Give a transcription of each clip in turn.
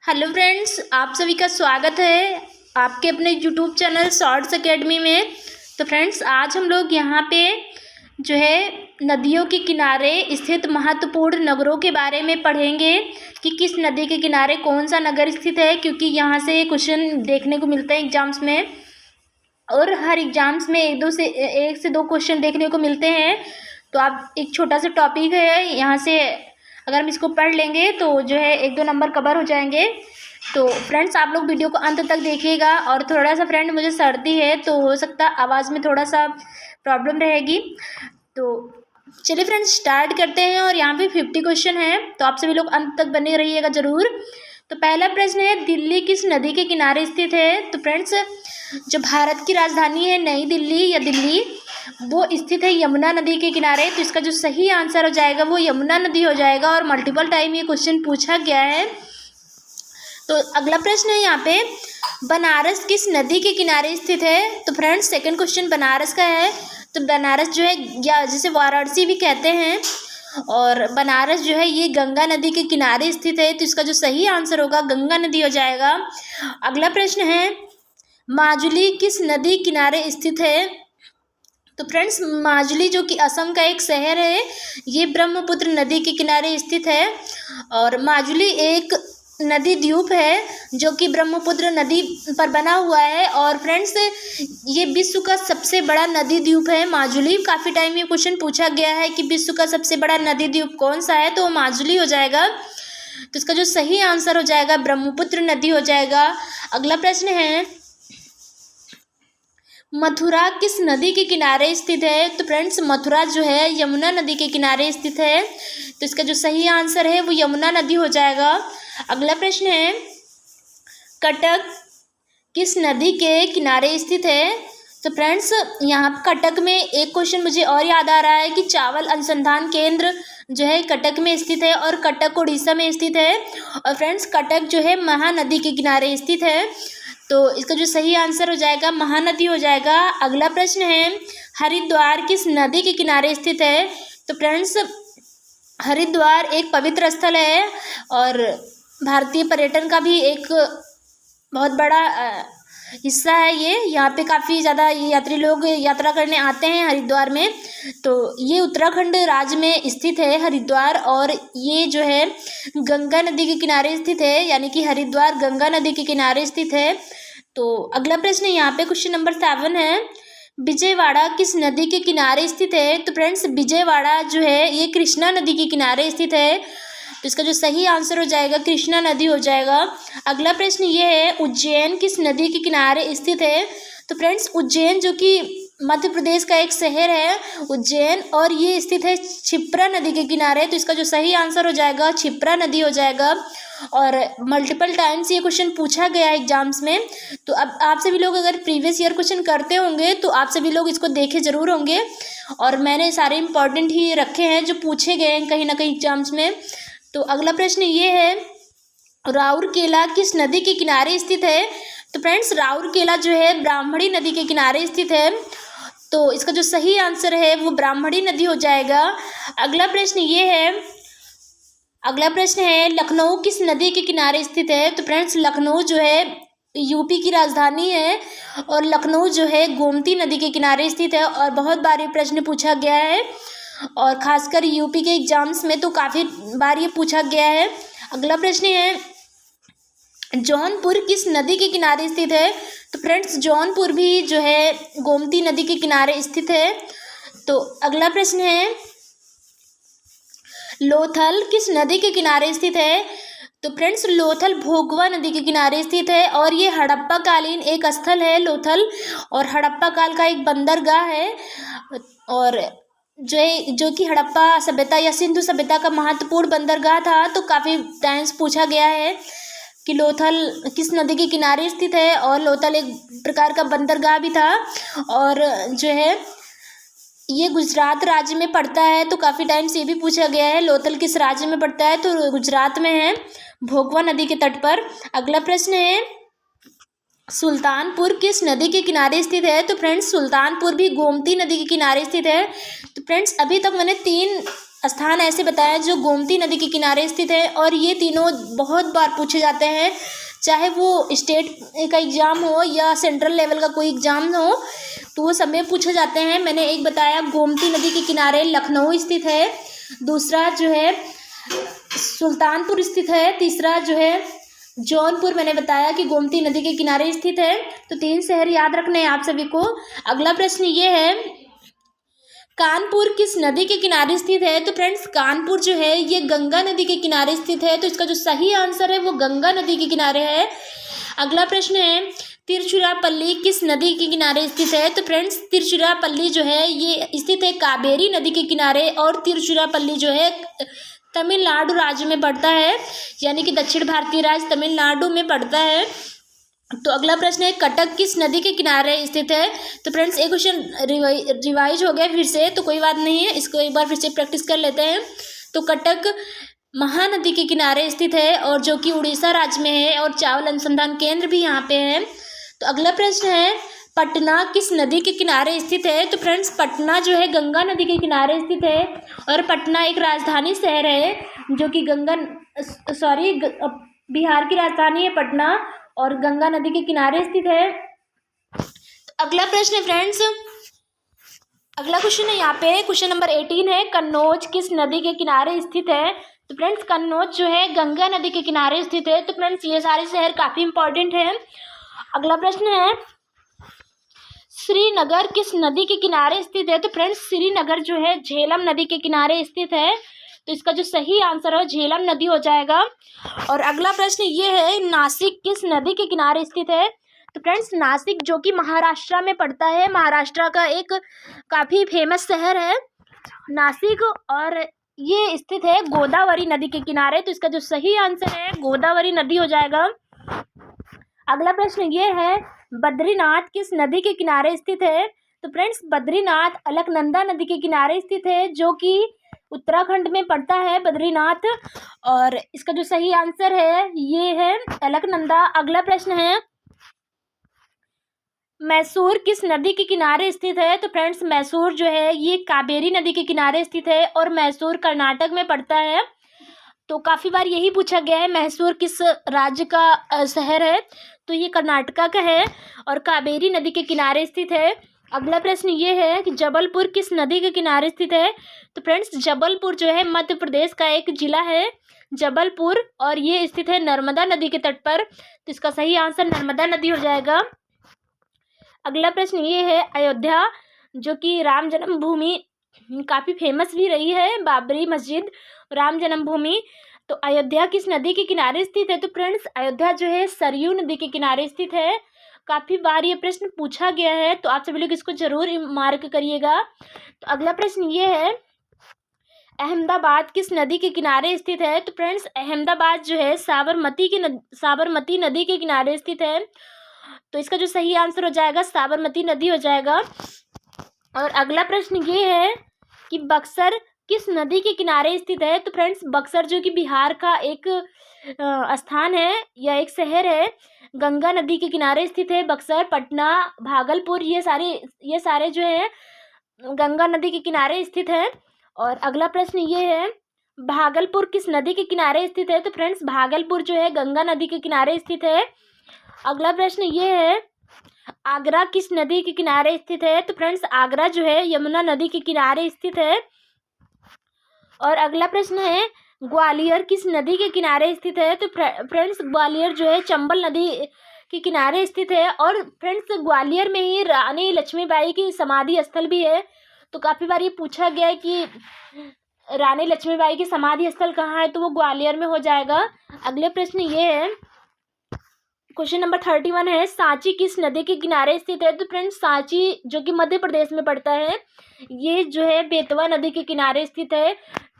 Hello friends, आप सभी का स्वागत है आपके अपने यूट्यूब चैनल शॉर्ट्स एकेडमी में। तो फ्रेंड्स, आज हम लोग यहाँ पे जो है नदियों के किनारे स्थित महत्वपूर्ण नगरों के बारे में पढ़ेंगे कि किस नदी के किनारे कौन सा नगर स्थित है, क्योंकि यहाँ से क्वेश्चन देखने को मिलते हैं एग्जाम्स में और हर एग्जाम्स में एक से दो क्वेश्चन देखने को मिलते हैं। तो आप एक छोटा सा टॉपिक है, यहाँ से अगर हम इसको पढ़ लेंगे तो जो है एक दो नंबर कवर हो जाएंगे। तो फ्रेंड्स, आप लोग वीडियो को अंत तक देखिएगा। और थोड़ा सा फ्रेंड, मुझे सर्दी है तो हो सकता है आवाज़ में थोड़ा सा प्रॉब्लम रहेगी। तो चलिए फ्रेंड्स, स्टार्ट करते हैं। और यहाँ पे 50 क्वेश्चन है, तो आप सभी लोग अंत तक बने रहिएगा ज़रूर। तो पहला प्रश्न है, दिल्ली किस नदी के किनारे स्थित है? तो फ्रेंड्स, जो भारत की राजधानी है नई दिल्ली या दिल्ली, वो स्थित है यमुना नदी के किनारे। तो इसका जो सही आंसर हो जाएगा वो यमुना नदी हो जाएगा। और मल्टीपल टाइम ये क्वेश्चन पूछा गया है। तो अगला प्रश्न है यहाँ पे, बनारस किस नदी के किनारे स्थित है? तो फ्रेंड्स, सेकंड क्वेश्चन बनारस का है। तो बनारस जो है, या जिसे वाराणसी भी कहते हैं, और बनारस जो है ये गंगा नदी के किनारे स्थित है। तो इसका जो सही आंसर होगा गंगा नदी हो जाएगा। अगला प्रश्न है, माजुली किस नदी किनारे स्थित है? तो फ्रेंड्स, माजुली जो कि असम का एक शहर है, ये ब्रह्मपुत्र नदी के किनारे स्थित है। और माजुली एक नदी द्वीप है जो कि ब्रह्मपुत्र नदी पर बना हुआ है। और फ्रेंड्स, ये विश्व का सबसे बड़ा नदी द्वीप है माजुली। काफ़ी टाइम ये क्वेश्चन पूछा गया है कि विश्व का सबसे बड़ा नदी द्वीप कौन सा है, तो माजुली हो जाएगा। तो इसका जो सही आंसर हो जाएगा ब्रह्मपुत्र नदी हो जाएगा। अगला प्रश्न है, मथुरा किस नदी के किनारे स्थित है? तो फ्रेंड्स, मथुरा जो है यमुना नदी के किनारे स्थित है। तो इसका जो सही आंसर है वो यमुना नदी हो जाएगा। अगला प्रश्न है, कटक किस नदी के किनारे स्थित है? तो फ्रेंड्स, यहाँ कटक में एक क्वेश्चन मुझे और याद आ रहा है कि चावल अनुसंधान केंद्र जो है कटक में स्थित है, और कटक उड़ीसा में स्थित है। और फ्रेंड्स, कटक जो है महानदी के किनारे स्थित है। तो इसका जो सही आंसर हो जाएगा महानदी हो जाएगा। अगला प्रश्न है, हरिद्वार किस नदी के किनारे स्थित है? तो फ्रेंड्स, हरिद्वार एक पवित्र स्थल है और भारतीय पर्यटन का भी एक बहुत बड़ा हिस्सा है। ये यहाँ पे काफ़ी ज़्यादा यात्री लोग यात्रा करने आते हैं हरिद्वार में। तो ये उत्तराखंड राज्य में स्थित है हरिद्वार, और ये जो है गंगा नदी के किनारे स्थित है, यानी कि हरिद्वार गंगा नदी के किनारे स्थित है। तो अगला प्रश्न यहाँ पे क्वेश्चन नंबर 7 है, विजयवाड़ा किस नदी के किनारे स्थित है? तो फ्रेंड्स, विजयवाड़ा जो है ये कृष्णा नदी के किनारे स्थित है। तो इसका जो सही आंसर हो जाएगा कृष्णा नदी हो जाएगा। अगला प्रश्न ये है, उज्जैन किस नदी के किनारे स्थित है? तो फ्रेंड्स, उज्जैन जो कि मध्य प्रदेश का एक शहर है उज्जैन, और ये स्थित है क्षिप्रा नदी के किनारे। तो इसका जो सही आंसर हो जाएगा क्षिप्रा नदी हो जाएगा। और मल्टीपल टाइम्स ये क्वेश्चन पूछा गया है एग्जाम्स में। तो अब आप सभी लोग अगर प्रीवियस ईयर क्वेश्चन करते होंगे तो आप सभी लोग इसको देखे ज़रूर होंगे, और मैंने सारे इंपॉर्टेंट ही रखे हैं जो पूछे गए हैं कहीं ना कहीं एग्जाम्स में। तो अगला प्रश्न ये है, राउरकेला किस नदी के किनारे स्थित है? तो फ्रेंड्स, राउरकेला जो है ब्राह्मणी नदी के किनारे स्थित है। तो इसका जो सही आंसर है वो ब्राह्मणी नदी हो जाएगा। अगला प्रश्न ये है, लखनऊ किस नदी के किनारे स्थित है? तो फ्रेंड्स, लखनऊ जो है यूपी की राजधानी है, और लखनऊ जो है गोमती नदी के किनारे स्थित है। और बहुत बार ये प्रश्न पूछा गया है, और खासकर यूपी के एग्जाम्स में तो काफ़ी बार ये पूछा गया है। अगला प्रश्न है, जौनपुर किस नदी के किनारे स्थित है? तो फ्रेंड्स, जौनपुर भी जो है गोमती नदी के किनारे स्थित है। तो अगला प्रश्न है, लोथल किस नदी के किनारे स्थित है? तो फ्रेंड्स, लोथल भोगवा नदी के किनारे स्थित है, और ये हड़प्पा कालीन एक स्थल है लोथल, और हड़प्पा काल का एक बंदरगाह है। और जो कि हड़प्पा सभ्यता या सिंधु सभ्यता का महत्वपूर्ण बंदरगाह था। तो काफ़ी टाइम्स पूछा गया है कि लोथल किस नदी के किनारे स्थित है, और लोथल एक प्रकार का बंदरगाह भी था, और जो है ये गुजरात राज्य में पड़ता है। तो काफ़ी टाइम्स ये भी पूछा गया है लोथल किस राज्य में पड़ता है, तो गुजरात में है, भोगवा नदी के तट पर। अगला प्रश्न है, सुल्तानपुर किस नदी के किनारे स्थित है? तो फ्रेंड्स, सुल्तानपुर भी गोमती नदी के किनारे स्थित है। तो फ्रेंड्स, अभी तक मैंने 3 स्थान ऐसे बताएं जो गोमती नदी के किनारे स्थित है। और ये तीनों बहुत बार पूछे जाते हैं, चाहे वो स्टेट का एग्ज़ाम हो या सेंट्रल लेवल का कोई एग्ज़ाम हो, तो वो सब में पूछे जाते हैं। मैंने एक बताया गोमती नदी के किनारे लखनऊ स्थित है, दूसरा जो है सुल्तानपुर स्थित है, तीसरा जो है जौनपुर मैंने बताया कि गोमती नदी के किनारे स्थित है। तो 3 शहर याद रखने हैं आप सभी को। अगला प्रश्न ये है, कानपुर किस नदी के किनारे स्थित है? तो फ्रेंड्स कानपुर जो है ये गंगा नदी के किनारे स्थित है, तो इसका जो सही आंसर है वो गंगा नदी के किनारे है। अगला प्रश्न है, तिरुचिरापल्ली किस नदी के किनारे स्थित है? तो फ्रेंड्स तिरुचिरापल्ली जो है ये स्थित है कावेरी नदी के किनारे, और तिरुचिरापल्ली जो है तमिलनाडु राज्य में पड़ता है, यानी कि दक्षिण भारतीय राज्य तमिलनाडु में पड़ता है। तो अगला प्रश्न है, कटक किस नदी के किनारे स्थित है? तो फ्रेंड्स एक क्वेश्चन रिवाइज हो गया फिर से, तो कोई बात नहीं है, इसको एक बार फिर से प्रैक्टिस कर लेते हैं। तो कटक महानदी के किनारे स्थित है, और जो कि उड़ीसा राज्य में है, और चावल अनुसंधान केंद्र भी यहाँ पे है। तो अगला प्रश्न है, पटना किस नदी के किनारे स्थित है? तो फ्रेंड्स पटना जो है गंगा नदी के किनारे स्थित है, और पटना एक राजधानी शहर है जो कि बिहार की राजधानी है पटना, और गंगा नदी के किनारे स्थित है। तो अगला प्रश्न है फ्रेंड्स, अगला क्वेश्चन है यहाँ पे, क्वेश्चन नंबर 18 है, कन्नौज किस नदी के किनारे स्थित है? तो फ्रेंड्स कन्नौज जो है गंगा नदी के किनारे स्थित है। तो फ्रेंड्स ये सारे शहर काफ़ी इंपॉर्टेंट है। अगला प्रश्न है, श्रीनगर किस नदी के किनारे स्थित है? तो फ्रेंड्स श्रीनगर जो है झेलम नदी के किनारे स्थित है, तो इसका जो सही आंसर है झेलम नदी हो जाएगा। और अगला प्रश्न ये है, नासिक किस नदी के किनारे स्थित है? तो फ्रेंड्स नासिक जो कि महाराष्ट्र में पड़ता है, महाराष्ट्र का एक काफ़ी फेमस शहर है नासिक, और ये स्थित है गोदावरी नदी के किनारे, तो इसका जो सही आंसर है गोदावरी नदी हो जाएगा। अगला प्रश्न ये है, बद्रीनाथ किस नदी के किनारे स्थित है? तो फ्रेंड्स बद्रीनाथ अलकनंदा नदी के किनारे स्थित है, जो कि उत्तराखंड में पड़ता है बद्रीनाथ, और इसका जो सही आंसर है ये है अलकनंदा। अगला प्रश्न है, मैसूर किस नदी के किनारे स्थित है? तो फ्रेंड्स मैसूर जो है ये कावेरी नदी के किनारे स्थित है, और मैसूर कर्नाटक में पड़ता है। तो काफ़ी बार यही पूछा गया है मैसूर किस राज्य का शहर है, तो ये कर्नाटका का है, और कावेरी नदी के किनारे स्थित है। अगला प्रश्न ये है कि जबलपुर किस नदी के किनारे स्थित है? तो फ्रेंड्स जबलपुर जो है मध्य प्रदेश का एक जिला है जबलपुर, और ये स्थित है नर्मदा नदी के तट पर, तो इसका सही आंसर नर्मदा नदी हो जाएगा। अगला प्रश्न ये है, अयोध्या जो कि राम जन्मभूमि काफ़ी फेमस भी रही है, बाबरी मस्जिद राम जन्मभूमि, तो अयोध्या किस नदी के किनारे स्थित है? तो फ्रेंड्स अयोध्या जो है सरयू नदी के किनारे स्थित है। काफ़ी बार ये प्रश्न पूछा गया है, तो आप सभी लोग इसको जरूर मार्क करिएगा। तो अगला प्रश्न ये है, अहमदाबाद किस नदी के किनारे स्थित है? तो फ्रेंड्स अहमदाबाद जो है साबरमती नदी के किनारे स्थित है, तो इसका जो सही आंसर हो जाएगा साबरमती नदी हो जाएगा। और अगला प्रश्न ये है कि बक्सर किस नदी के किनारे स्थित है? तो फ्रेंड्स बक्सर जो कि बिहार का एक स्थान है या एक शहर है, गंगा नदी के किनारे स्थित है। बक्सर, पटना, भागलपुर ये सारे जो है गंगा नदी के किनारे स्थित है। और अगला प्रश्न ये है, भागलपुर किस नदी के किनारे स्थित है? तो फ्रेंड्स भागलपुर जो है गंगा नदी के किनारे स्थित है। अगला प्रश्न ये है, आगरा किस नदी के किनारे स्थित है? तो फ्रेंड्स आगरा जो है यमुना नदी के किनारे स्थित है। और अगला प्रश्न है, ग्वालियर किस नदी के किनारे स्थित है? तो फ्रेंड्स ग्वालियर जो है चंबल नदी के किनारे स्थित है। और फ्रेंड्स ग्वालियर में ही रानी लक्ष्मीबाई की समाधि स्थल भी है, तो काफ़ी बार ये पूछा गया है कि रानी लक्ष्मीबाई की समाधि स्थल कहाँ है, तो वो ग्वालियर में हो जाएगा। अगले प्रश्न ये है, क्वेश्चन नंबर 31 है, सांची किस नदी के किनारे स्थित है? तो फ्रेंड्स सांची जो कि मध्य प्रदेश में पड़ता है, ये जो है बेतवा नदी के किनारे स्थित है।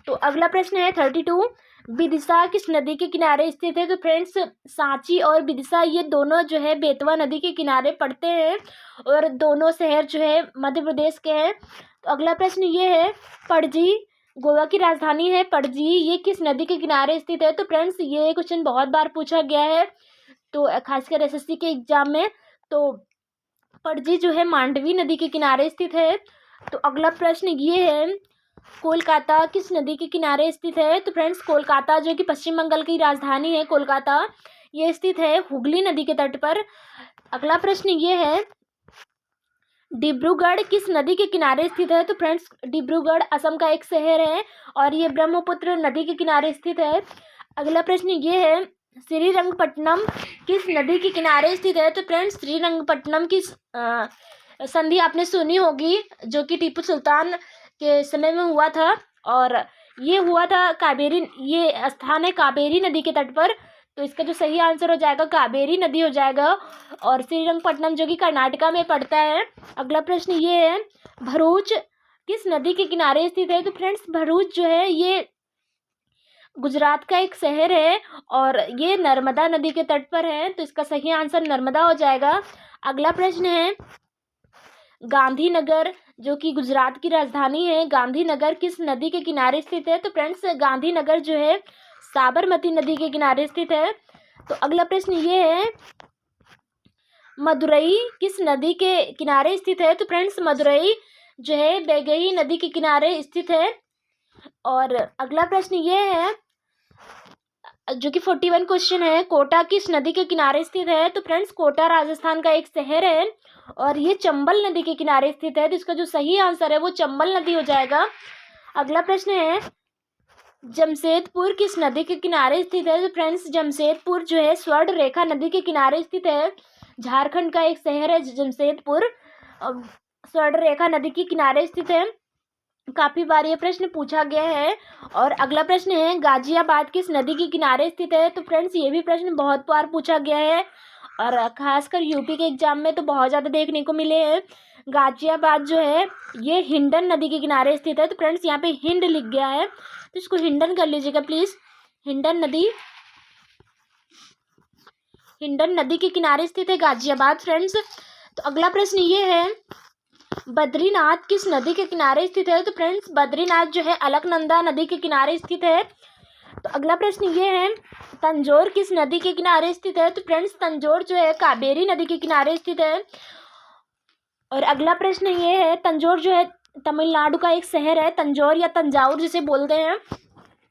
तो अगला प्रश्न है 32, विदिशा किस नदी के किनारे स्थित है? तो फ्रेंड्स सांची और विदिशा ये दोनों जो है बेतवा नदी के किनारे पड़ते हैं, और दोनों शहर जो है मध्य प्रदेश के हैं। तो अगला प्रश्न ये है, पणजी गोवा की राजधानी है पणजी, ये किस नदी के किनारे स्थित है? तो फ्रेंड्स ये क्वेश्चन बहुत बार पूछा गया है, तो खासकर एसएससी के एग्जाम में। तो पणजी जो है मांडवी नदी के किनारे स्थित है। तो अगला प्रश्न ये है, कोलकाता किस नदी के किनारे स्थित है? तो फ्रेंड्स कोलकाता जो कि पश्चिम बंगाल की राजधानी है कोलकाता, ये स्थित है हुगली नदी के तट पर। अगला प्रश्न ये है, डिब्रूगढ़ किस नदी के किनारे स्थित है? तो फ्रेंड्स डिब्रूगढ़ असम का एक शहर है और ये ब्रह्मपुत्र नदी के किनारे स्थित है। अगला प्रश्न ये है, श्रीरंगपट्टनम किस नदी के किनारे स्थित है? तो फ्रेंड्स श्रीरंगपट्टनम की संधि आपने सुनी होगी, जो कि टीपू सुल्तान के समय में हुआ था और ये हुआ था कावेरी, ये स्थान है कावेरी नदी के तट पर। तो इसका जो सही आंसर हो जाएगा कावेरी नदी हो जाएगा और श्रीरंगपट्टनम जो कि कर्नाटका में पड़ता है। अगला प्रश्न ये है, भरूच किस नदी के किनारे स्थित है? तो फ्रेंड्स भरूच जो है ये गुजरात का एक शहर है और ये नर्मदा नदी के तट पर है, तो इसका सही आंसर नर्मदा हो जाएगा। अगला प्रश्न है, गांधीनगर जो कि गुजरात की राजधानी है, गांधीनगर किस नदी के किनारे स्थित है? तो फ्रेंड्स गांधीनगर जो है साबरमती नदी के किनारे स्थित है। तो अगला प्रश्न ये है, मदुरई किस नदी के किनारे स्थित है? तो फ्रेंड्स मदुरई जो है वैगई नदी के किनारे स्थित है। और अगला प्रश्न ये है, जो कि 41 क्वेश्चन है, कोटा किस नदी के किनारे स्थित है? तो फ्रेंड्स कोटा राजस्थान का एक शहर है और ये चंबल नदी के किनारे स्थित है, तो इसका जो सही आंसर है वो चंबल नदी हो जाएगा। अगला प्रश्न है, जमशेदपुर किस नदी के किनारे स्थित है? तो फ्रेंड्स जमशेदपुर जो है स्वर्ण रेखा नदी के किनारे स्थित है, झारखंड का एक शहर है जमशेदपुर, स्वर्ण रेखा नदी के किनारे स्थित है। काफी बार ये प्रश्न पूछा गया है। और अगला प्रश्न है, गाजियाबाद किस नदी के किनारे स्थित है? तो फ्रेंड्स ये भी प्रश्न बहुत बार पूछा गया है और खासकर यूपी के एग्जाम में तो बहुत ज़्यादा देखने को मिले हैं। गाजियाबाद जो है ये हिंडन नदी के किनारे स्थित है, तो फ्रेंड्स यहाँ पे हिंड लिख गया है, तो इसको हिंडन कर लीजिएगा प्लीज़। हिंडन नदी के किनारे स्थित है गाजियाबाद फ्रेंड्स। तो अगला प्रश्न ये है, बद्रीनाथ किस नदी के किनारे स्थित है? तो फ्रेंड्स बद्रीनाथ जो है अलकनंदा नदी के किनारे स्थित है। तो अगला प्रश्न ये है, तंजौर किस नदी के किनारे स्थित है? तो फ्रेंड्स तंजौर जो है कावेरी नदी के किनारे स्थित है। और अगला प्रश्न ये है, तंजौर जो है तमिलनाडु का एक शहर है, तंजौर या तंजाउर जिसे बोलते हैं,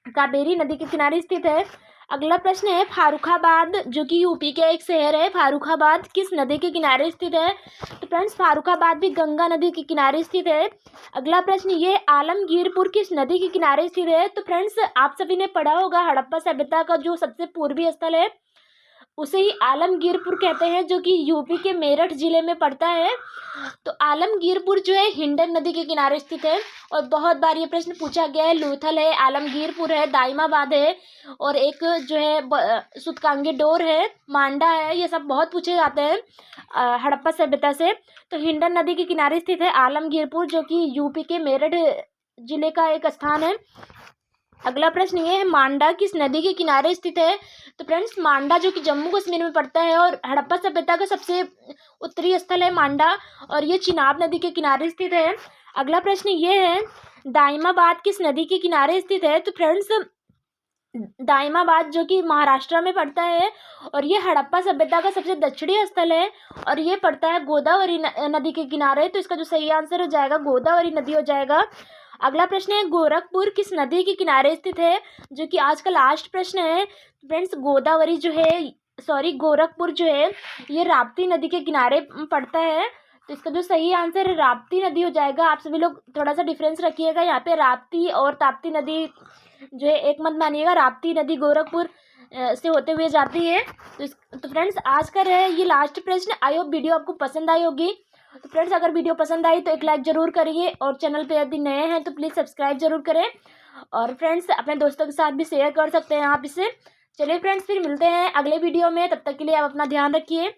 कावेरी नदी के किनारे स्थित है। अगला प्रश्न है, फारुखाबाद जो कि यूपी का एक शहर है, फारुखाबाद किस नदी के किनारे स्थित है? तो फ्रेंड्स फारुखाबाद भी गंगा नदी के किनारे स्थित है। अगला प्रश्न ये, आलमगीरपुर किस नदी के किनारे स्थित है? तो फ्रेंड्स आप सभी ने पढ़ा होगा हड़प्पा सभ्यता का जो सबसे पूर्वी स्थल है उसे ही आलमगीरपुर कहते हैं, जो कि यूपी के मेरठ जिले में पड़ता है। तो आलमगीरपुर जो है हिंडन नदी के किनारे स्थित है और बहुत बार ये प्रश्न पूछा गया है, लूथल है, आलमगीरपुर है, दाइमाबाद है और एक जो है सुतकांगी डोर है, मांडा है, ये सब बहुत पूछे जाते हैं हड़प्पा सभ्यता से। तो हिंडन नदी के किनारे स्थित है आलमगीरपुर, जो कि यूपी के मेरठ जिले का एक स्थान है। अगला प्रश्न ये है, मांडा किस नदी के किनारे स्थित है? तो फ्रेंड्स मांडा जो कि जम्मू कश्मीर में पड़ता है और हड़प्पा सभ्यता का सबसे उत्तरी स्थल है मांडा और ये चिनाब नदी के किनारे स्थित है। अगला प्रश्न ये है, दाइमाबाद किस नदी के किनारे स्थित है? तो फ्रेंड्स दाइमाबाद जो कि महाराष्ट्र में पड़ता है और ये हड़प्पा सभ्यता का सबसे दक्षिणी स्थल है और ये पड़ता है गोदावरी नदी के किनारे, तो इसका जो सही आंसर हो जाएगा गोदावरी नदी हो जाएगा। अगला प्रश्न है, गोरखपुर किस नदी के किनारे स्थित है? जो कि आज का लास्ट प्रश्न है फ्रेंड्स, गोरखपुर जो है ये राप्ती नदी के किनारे पड़ता है, तो इसका जो सही आंसर है राप्ती नदी हो जाएगा। आप सभी लोग थोड़ा सा डिफरेंस रखिएगा, यहाँ पे राप्ती और ताप्ती नदी जो है एक मत मानिएगा, राप्ती नदी गोरखपुर से होते हुए जाती है। तो फ्रेंड्स आज का है ये लास्ट प्रश्न। आई होप वीडियो आपको पसंद आई होगी। तो फ्रेंड्स अगर वीडियो पसंद आई तो एक लाइक ज़रूर करिए और चैनल पे यदि नए हैं तो प्लीज़ सब्सक्राइब जरूर करें और फ्रेंड्स अपने दोस्तों के साथ भी शेयर कर सकते हैं आप इसे। चलिए फ्रेंड्स फिर मिलते हैं अगले वीडियो में, तब तक के लिए आप अपना ध्यान रखिए।